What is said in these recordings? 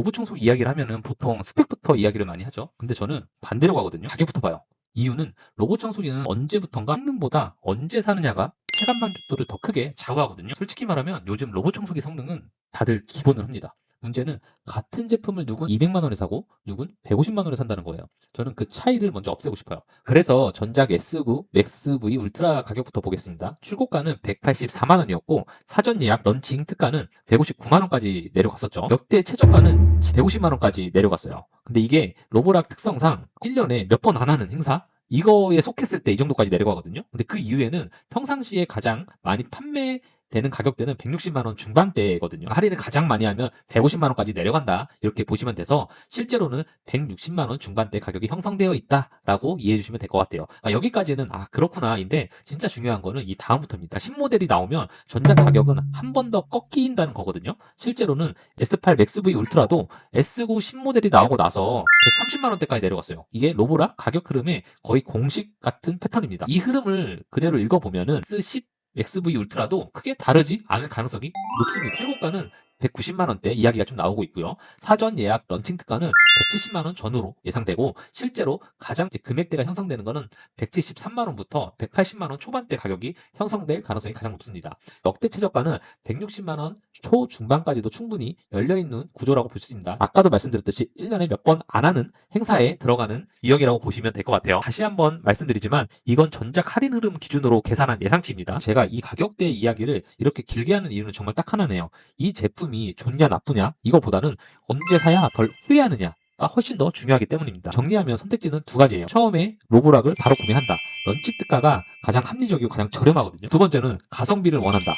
로봇 청소기 이야기를 하면은 보통 스펙부터 이야기를 많이 하죠. 근데 저는 반대로 가거든요. 가격부터 봐요. 이유는 로봇 청소기는 언제부턴가 성능보다 언제 사느냐가 체감 만족도를 더 크게 좌우하거든요. 솔직히 말하면 요즘 로봇 청소기 성능은 다들 기본을 합니다. 문제는 같은 제품을 누군 200만 원에 사고 누군 150만 원에 산다는 거예요. 저는 그 차이를 먼저 없애고 싶어요. 그래서 전작 S9 맥스 V 울트라 가격부터 보겠습니다. 출고가는 184만 원이었고 사전 예약 런칭 특가는 159만 원까지 내려갔었죠. 역대 최저가는 150만 원까지 내려갔어요. 근데 이게 로보락 특성상 1년에 몇 번 안 하는 행사? 이거에 속했을 때 이 정도까지 내려가거든요. 근데 그 이후에는 평상시에 가장 많이 판매되는 가격대는 160만 원 중반대거든요. 할인을 가장 많이 하면 150만 원까지 내려간다. 이렇게 보시면 돼서 실제로는 160만 원 중반대 가격이 형성되어 있다라고 이해해 주시면 될 것 같아요. 여기까지는 그렇구나인데 진짜 중요한 거는 이 다음부터입니다. 신모델이 나오면 전작 가격은 한 번 더 꺾인다는 거거든요. 실제로는 S8 맥스 V 울트라도 S9 신모델이 나오고 나서 130만 원대까지 내려갔어요. 이게 로보락 가격 흐름의 거의 공식 같은 패턴입니다. 이 흐름을 그대로 읽어보면은 S10 XV 울트라도 크게 다르지 않을 가능성이 높습니다. 출고가는 190만 원대 이야기가 좀 나오고 있고요. 사전 예약 런칭 특가는 170만 원 전후로 예상되고 실제로 가장 금액대가 형성되는 것은 173만 원부터 180만 원 초반대 가격이 형성될 가능성이 가장 높습니다. 역대 최저가는 160만 원 초중반까지도 충분히 열려있는 구조라고 볼 수 있습니다. 아까도 말씀드렸듯이 1년에 몇 번 안 하는 행사에 들어가는 유형이라고 보시면 될 것 같아요. 다시 한번 말씀드리지만 이건 전작 할인 흐름 기준으로 계산한 예상치입니다. 제가 이 가격대 이야기를 이렇게 길게 하는 이유는 정말 딱 하나네요. 이 제품이 좋냐 나쁘냐 이거보다는 언제 사야 덜 후회하느냐 가 훨씬 더 중요하기 때문입니다. 정리하면 선택지는 두 가지예요. 처음에 로보락을 바로 구매한다. 런칭 특가가 가장 합리적이고 가장 저렴하거든요. 두 번째는 가성비를 원한다.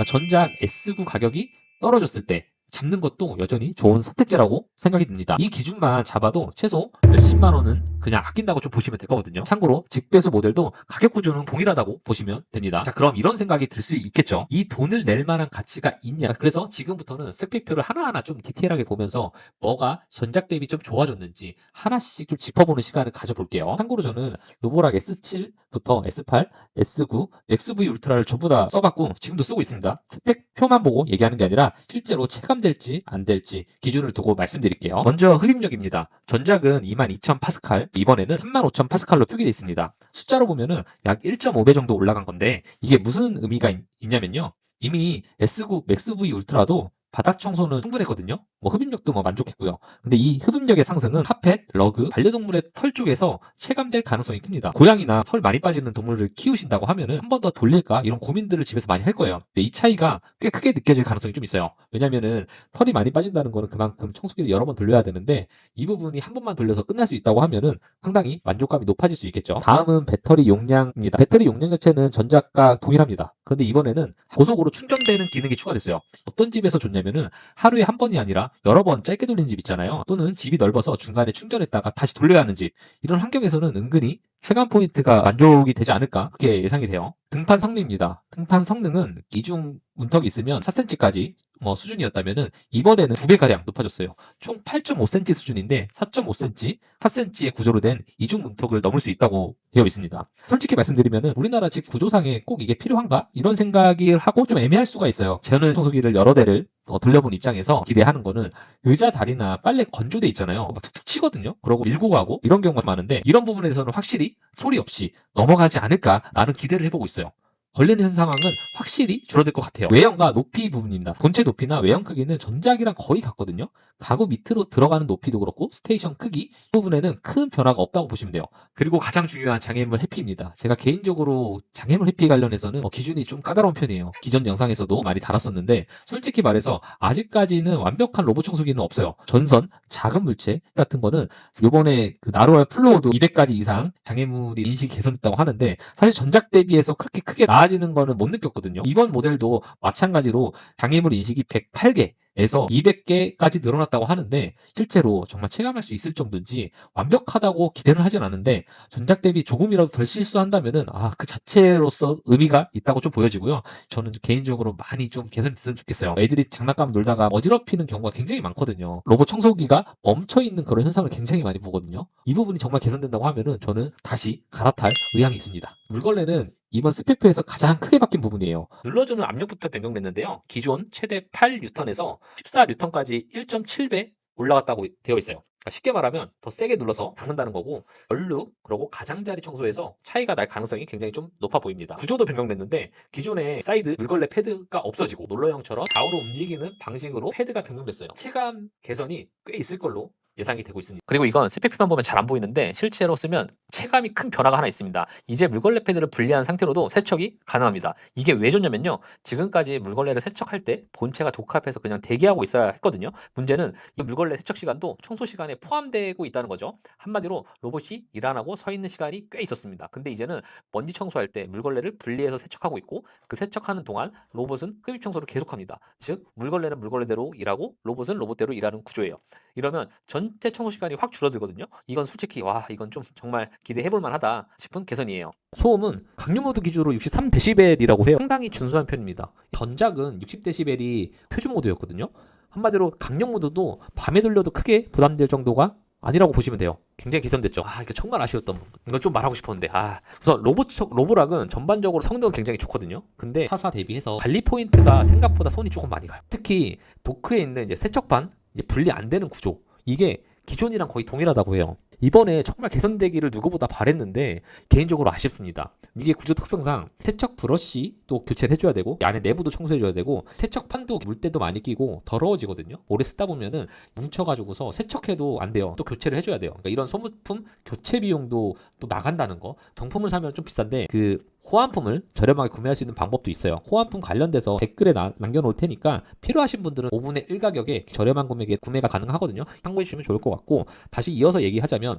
전작 S9 가격이 떨어졌을 때 잡는 것도 여전히 좋은 선택지라고 생각이 듭니다. 이 기준만 잡아도 최소 몇십만 원은 그냥 아낀다고 좀 보시면 될 거거든요. 참고로 직배수 모델도 가격 구조는 동일하다고 보시면 됩니다. 자, 그럼 이런 생각이 들 수 있겠죠. 이 돈을 낼 만한 가치가 있냐? 그래서 지금부터는 스펙표를 하나하나 좀 디테일하게 보면서 뭐가 전작 대비 좀 좋아졌는지 하나씩 좀 짚어보는 시간을 가져볼게요. 참고로 저는 로보락 S7부터 S8, S9, XV 울트라를 전부 다 써봤고 지금도 쓰고 있습니다. 스펙표만 보고 얘기하는 게 아니라 실제로 체감될지 안 될지 기준을 두고 말씀드릴게요. 먼저 흡입력입니다. 전작은 22,000 파스칼, 이번에는 35,000 파스칼로 표기되어 있습니다. 숫자로 보면은 약 1.5배 정도 올라간 건데 이게 무슨 의미가 있냐면요. 이미 S9 맥스 V 울트라도 바닥 청소는 충분했거든요. 흡입력도 만족했고요. 근데 이 흡입력의 상승은 카펫, 러그, 반려동물의 털 쪽에서 체감될 가능성이 큽니다. 고양이나 털 많이 빠지는 동물을 키우신다고 하면은 한 번 더 돌릴까 이런 고민들을 집에서 많이 할 거예요. 근데 이 차이가 꽤 크게 느껴질 가능성이 좀 있어요. 왜냐면은 털이 많이 빠진다는 거는 그만큼 청소기를 여러 번 돌려야 되는데 이 부분이 한 번만 돌려서 끝날 수 있다고 하면은 상당히 만족감이 높아질 수 있겠죠. 다음은 배터리 용량입니다. 배터리 용량 자체는 전작과 동일합니다. 그런데 이번에는 고속으로 충전되는 기능이 추가됐어요. 어떤 집에서 좋냐면은 하루에 한 번이 아니라 여러 번 짧게 돌리는 집 있잖아요. 또는 집이 넓어서 중간에 충전했다가 다시 돌려야 하는 집. 이런 환경에서는 은근히 체감 포인트가 만족이 되지 않을까 그렇게 예상이 돼요. 등판 성능입니다. 등판 성능은 이중 문턱이 있으면 4cm까지 수준이었다면은 이번에는 2배가량 높아졌어요. 총 8.5cm 수준인데 4.5cm, 4cm의 구조로 된 이중 문턱을 넘을 수 있다고 되어 있습니다. 솔직히 말씀드리면은 우리나라 집 구조상에 꼭 이게 필요한가? 이런 생각을 하고 좀 애매할 수가 있어요. 저는 청소기를 여러 대를 돌려본 입장에서 기대하는 거는 의자 다리나 빨래 건조대 있잖아요. 툭툭 치거든요. 그러고 밀고 가고 이런 경우가 많은데 이런 부분에서는 확실히 소리 없이 넘어가지 않을까라는 기대를 해보고 있어요. 걸리는 상황은 확실히 줄어들 것 같아요. 외형과 높이 부분입니다. 본체 높이나 외형 크기는 전작이랑 거의 같거든요. 가구 밑으로 들어가는 높이도 그렇고 스테이션 크기 이 부분에는 큰 변화가 없다고 보시면 돼요. 그리고 가장 중요한 장애물 해피입니다. 제가 개인적으로 장애물 해피 관련해서는 기준이 좀 까다로운 편이에요. 기존 영상에서도 많이 다뤘었는데 솔직히 말해서 아직까지는 완벽한 로봇 청소기는 없어요. 전선, 작은 물체 같은 거는 요번에 그 나로알 플로어도 200가지 이상 장애물이 인식이 개선됐다고 하는데 사실 전작 대비해서 그렇게 크게 나아지는 거는 못 느꼈거든요. 이번 모델도 마찬가지로 장애물 인식이 108개에서 200개까지 늘어났다고 하는데 실제로 정말 체감할 수 있을 정도인지 완벽하다고 기대는 하진 않는데 전작 대비 조금이라도 덜 실수한다면은 그 자체로서 의미가 있다고 좀 보여지고요. 저는 개인적으로 많이 좀 개선이 됐으면 좋겠어요. 애들이 장난감 놀다가 어지럽히는 경우가 굉장히 많거든요. 로봇 청소기가 멈춰있는 그런 현상을 굉장히 많이 보거든요. 이 부분이 정말 개선된다고 하면은 저는 다시 갈아탈 의향이 있습니다. 물걸레는 이번 스펙표에서 가장 크게 바뀐 부분이에요. 눌러주는 압력부터 변경됐는데요. 기존 최대 8N에서 14N까지 1.7배 올라갔다고 되어 있어요. 그러니까 쉽게 말하면 더 세게 눌러서 닦는다는 거고, 얼룩 그리고 가장자리 청소에서 차이가 날 가능성이 굉장히 좀 높아 보입니다. 구조도 변경됐는데 기존의 사이드 물걸레 패드가 없어지고 롤러형처럼 좌우로 움직이는 방식으로 패드가 변경됐어요. 체감 개선이 꽤 있을 걸로 예상이 되고 있습니다. 그리고 이건 스펙만 보면 잘 안 보이는데 실제로 쓰면 체감이 큰 변화가 하나 있습니다. 이제 물걸레 패드를 분리한 상태로도 세척이 가능합니다. 이게 왜 좋냐면요, 지금까지 물걸레를 세척할 때 본체가 독합해서 그냥 대기하고 있어야 했거든요. 문제는 이 물걸레 세척 시간도 청소 시간에 포함되고 있다는 거죠. 한마디로 로봇이 일 안 하고 서 있는 시간이 꽤 있었습니다. 근데 이제는 먼지 청소할 때 물걸레를 분리해서 세척하고 있고, 그 세척하는 동안 로봇은 흡입 청소를 계속합니다. 즉 물걸레는 물걸레대로 일하고 로봇은 로봇대로 일하는 구조예요. 이러면 전체 청소 시간이 확 줄어들거든요. 이건 솔직히 와, 이건 좀 정말 기대해 볼 만하다 싶은 개선이에요. 소음은 강류 모드 기준으로 63dB이라고 해요. 상당히 준수한 편입니다. 전작은 60dB이 표준 모드였거든요. 한마디로 강력 모드도 밤에 돌려도 크게 부담될 정도가 아니라고 보시면 돼요. 굉장히 개선됐죠. 이거 정말 아쉬웠던 부분. 이건 좀 말하고 싶었는데, 우선 로보락은 전반적으로 성능은 굉장히 좋거든요. 근데 타사 대비해서 관리 포인트가 생각보다 손이 조금 많이 가요. 특히 도크에 있는 이제 세척판, 이제 분리 안 되는 구조. 이게 기존이랑 거의 동일하다고 해요. 이번에 정말 개선되기를 누구보다 바랬는데 개인적으로 아쉽습니다. 이게 구조 특성상 세척 브러쉬도 교체를 해줘야 되고, 안에 내부도 청소해줘야 되고, 세척판도 물때도 많이 끼고 더러워지거든요. 오래 쓰다 보면은 뭉쳐가지고서 세척해도 안 돼요. 또 교체를 해줘야 돼요. 그러니까 이런 소모품 교체 비용도 또 나간다는 거. 정품을 사면 좀 비싼데 그 호환품을 저렴하게 구매할 수 있는 방법도 있어요. 호환품 관련돼서 댓글에 남겨놓을 테니까 필요하신 분들은 5분의 1 가격에 저렴한 금액에 구매가 가능하거든요. 참고해 주시면 좋을 것 같고, 다시 이어서 얘기하자면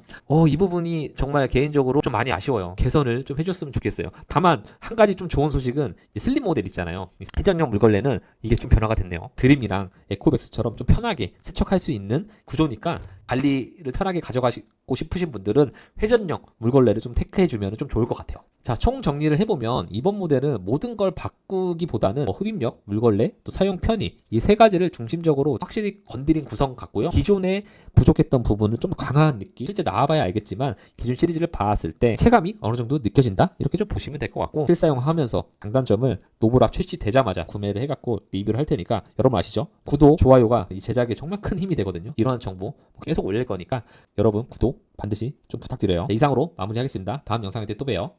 이 부분이 정말 개인적으로 좀 많이 아쉬워요. 개선을 좀 해줬으면 좋겠어요. 다만 한 가지 좀 좋은 소식은 슬림 모델 있잖아요. 회전형 물걸레는 이게 좀 변화가 됐네요. 드림이랑 에코백스처럼 좀 편하게 세척할 수 있는 구조니까 관리를 편하게 가져가시고 싶으신 분들은 회전형 물걸레를 좀 택해주면 좀 좋을 것 같아요. 자, 총 정리를 해보면 이번 모델은 모든 걸 바꾸기보다는 흡입력, 물걸레, 또 사용 편의, 이 세 가지를 중심적으로 확실히 건드린 구성 같고요. 기존에 부족했던 부분은 좀 강한 느낌. 실제 나와봐야 알겠지만 기존 시리즈를 봤을 때 체감이 어느 정도 느껴진다? 이렇게 좀 보시면 될 것 같고, 실사용하면서 장단점을 노브락 출시되자마자 구매를 해갖고 리뷰를 할 테니까 여러분 아시죠? 구독, 좋아요가 이 제작에 정말 큰 힘이 되거든요. 이런 정보 계속 올릴 거니까 여러분 구독 반드시 좀 부탁드려요. 네, 이상으로 마무리하겠습니다. 다음 영상에 또 봬요.